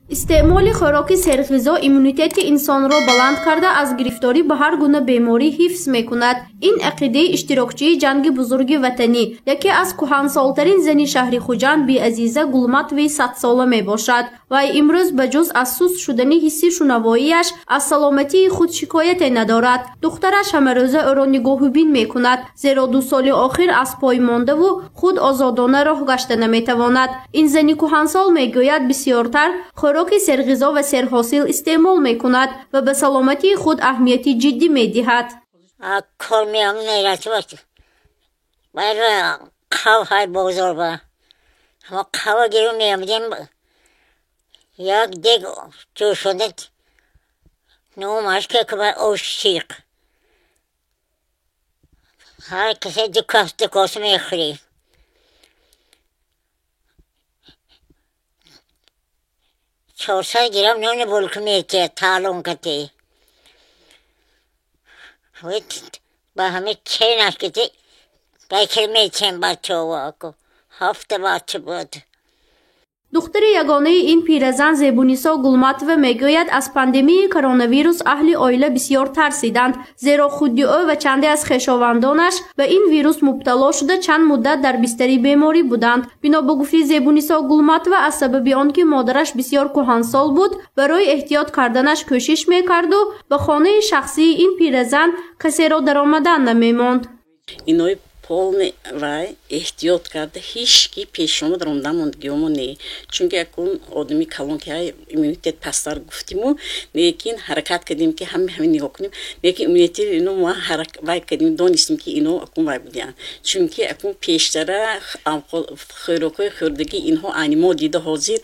استعمال خوراک سرغذا ایمونیته انسان را بلند کرده از گرفتاری به هر گونه بیماری حفظ میکند. این عقیده اشتراکچی جنگ بزرگ وطنی یکی از کهنسالترین زن شهر خوجند بی عزیزه گلمت وی 100 ساله می باشد و امروز بجز از سست شدن حس شنواییش از سلامتی خود شکایت ندارد. دخترش همه روزه او را نگاه بین میکند زیرا 2 سال آخر از پای مانده و خود آزادانه راه گشته نمیتواند. این زن کهنسال میگوید بسیارتر خوراک سرغذا و سرحاصل استعمال میکند و به سلامتی خود اهمیتی جدی میدهد. کار میام نیرت باید برای قهوه بازار با اما قهوه گیرون میامدیم یک دیگ جو شده نومش که بر اوشیق هر کسی دو کاس میخوری. 400 گرم نون بلک میشه تالون کتی با همه چه نشکتی بیکر میچین بچه واکو 7 بچه بود. دختر یگانه این پیرزن زیبونیسا گلماتوه میگوید از پاندمی کرونا ویروس اهل عائله بسیار ترسیدند زیرا خود او و چندی از خویشاوندانش به این ویروس مبتلا شده چند مدت در بستری بیماری بودند. بنا به گفته زیبونیسا گلماتوه از سبب آنکه مادرش بسیار کهنسال بود برای احتیاط کردنش کوشش میکرد و به خانه شخصی این پیرزن کسی را درآمدن نمیماند. полный рай эҳтиёт карда ҳеҷ ки пешомад рондаmoндагиёмо не чунки акун одами калон ки иммунитет пасттар гуфтиму лекин ҳаракат кардем ки ҳамин нигоҳ кунем лекин иммунитет ино ма вай кардем донистем ки ино акун вай будиянд чунки акун пештара хӯрокҳои хӯрдаги инҳо айни мо дида ҳозир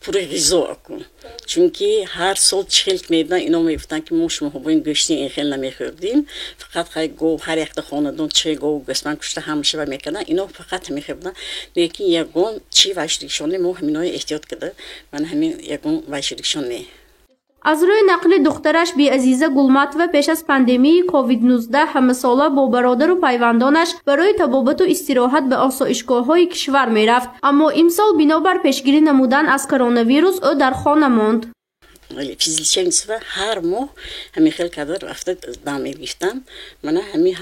پوری غذا کن چونکه هر سال 40 میدن اینا میگفتن که ما شما با این گوشت این خیلی نمیخوردیم فقط خیلی گو هر یک خاندان چه گو گوسفند کشته همیشه و میکردن اینا فقط میخوردن لیکن یگان چی واشریکشونه ما همینای احتیاط کرده من همین یگان واشریکشونه از روی نقل دخترش بی عزیزه گلماتوه پیش از پاندمی کووید 19 همه ساله با برادر و پیوندانش برای طبابت و استراحت به آسایشگاه‌های کشور میرفت اما امسال بنابر پیشگیری نمودن از کرونا ویروس او در خانه ماند. فیزیکچی‌ها هر ماه همین خیلی کادر رفته دام می‌گفتن من همین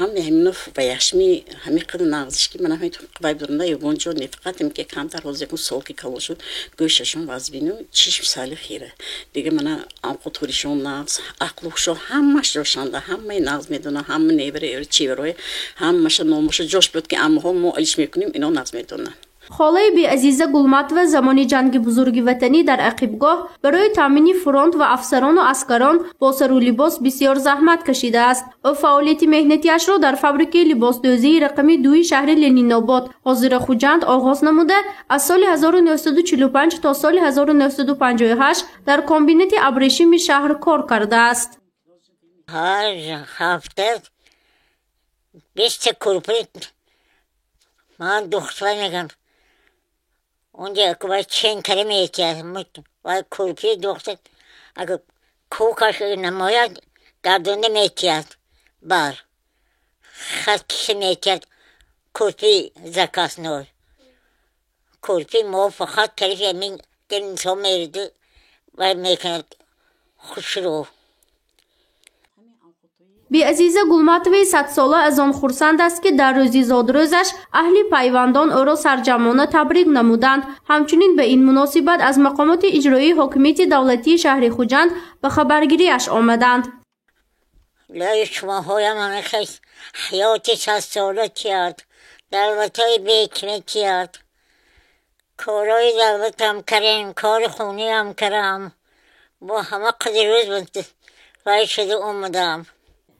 ویاشمی همین قدر نازش کی من همین قبای درنده یونجو نفقت که کمتر روزی کن سال کی کالو شد گوششون وزبینو چیش سالی خیره دیگه من آنکوتوریشون ناز عقلشو همش روشنده همه ناز میدونه همه نیبره چی برای همش نامش جوش بود که اما ما علیش میکنیم اینا ناز میدونن. خاله بی عزیزه گلماتوه زمان جنگ بزرگ وطنی در عقبگاه برای تامین فرانت و افسران و عسکران با سر و لباس بسیار زحمت کشیده است. او فعالیت مهنتیش را در فابریکه لباسدوزی رقمی 2 شهر لنین‌آباد حاضر خوجند آغاز نموده از سال 1945 تا سال 1958 در کمبینات ابریشم شهر کار کرده است. هر هفته 20 کورپریت من دختر میگم اونجا که باید چین کلمه احتیاط باید کورپی دختر اگر کوکش نماید گردونده میتیاد بر خط کسی میتیاد کورپی زکاس نور کورپی ما فقط طرف یمین دل انسان میرده و میکند خوش رو. بی عزیزه گلماتوه 100 ساله از آن خرسند است که در روزی زادروزش اهل پیوندان او را سرجمانه تبریک نمودند. همچنین به این مناسبت از مقامات اجرایی حاکمیت دولتی شهر خوجند به خبرگیریش آمدند. لای شما های من خیلی حیات 100 ساله کرد دولتای بیکنه کرد کارهای دولت هم کردیم کار خونی هم کردم با همه قدر روز بود وای شده اومدم.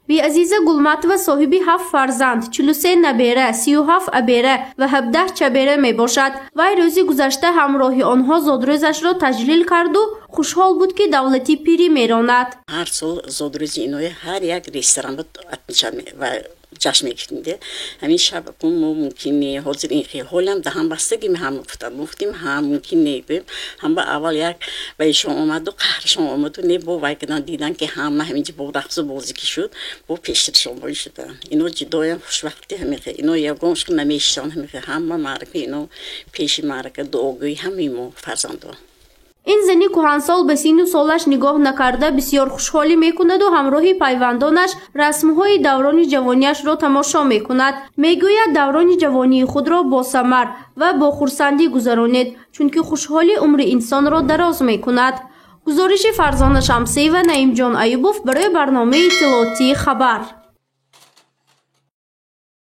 بی عزیزه گلماتوه صاحبی 7 فرزند، 43 نبیره، 37 ابیره و 17 چبیره می باشد. وی روزی گذشته همراهی آنها زادروزش را تجلیل کرد و خوشحال بود که دولتی پیری می راند. هر سال زادروزی اینوی هر یک رستوران بود و جشن میگیریم. همین شب ما ممکن نه حاضر این خیال هم دهم بستگی هم گفتیم هم ممکن نیست هم با اول یک ویشون آمد و قهرشون آمد و نه با وی کردن دیدن که همه همینجا با رقص و بازی شد با پیشترشون باید شدن. اینو جدای خوشبختی همیشه اینو یکانش که نمیشتن همیشه همه معرکه اینو پیش معرکه دعاگویی همین ما فرزندان. این زنی کهنسال به سین و سالش نگاه نکرده بسیار خوشحالی میکند و همراهی پیوندانش رسمهای دوران جوانیش را تماشا میکند. میگوید دوران جوانی خود را با ثمر و با خرسندی گذرانید چون که خوشحالی عمر انسان را دراز میکند. گزارش فرزانه شمسی و نعیم جان ایوبوف برای برنامه اطلاعاتی خبر.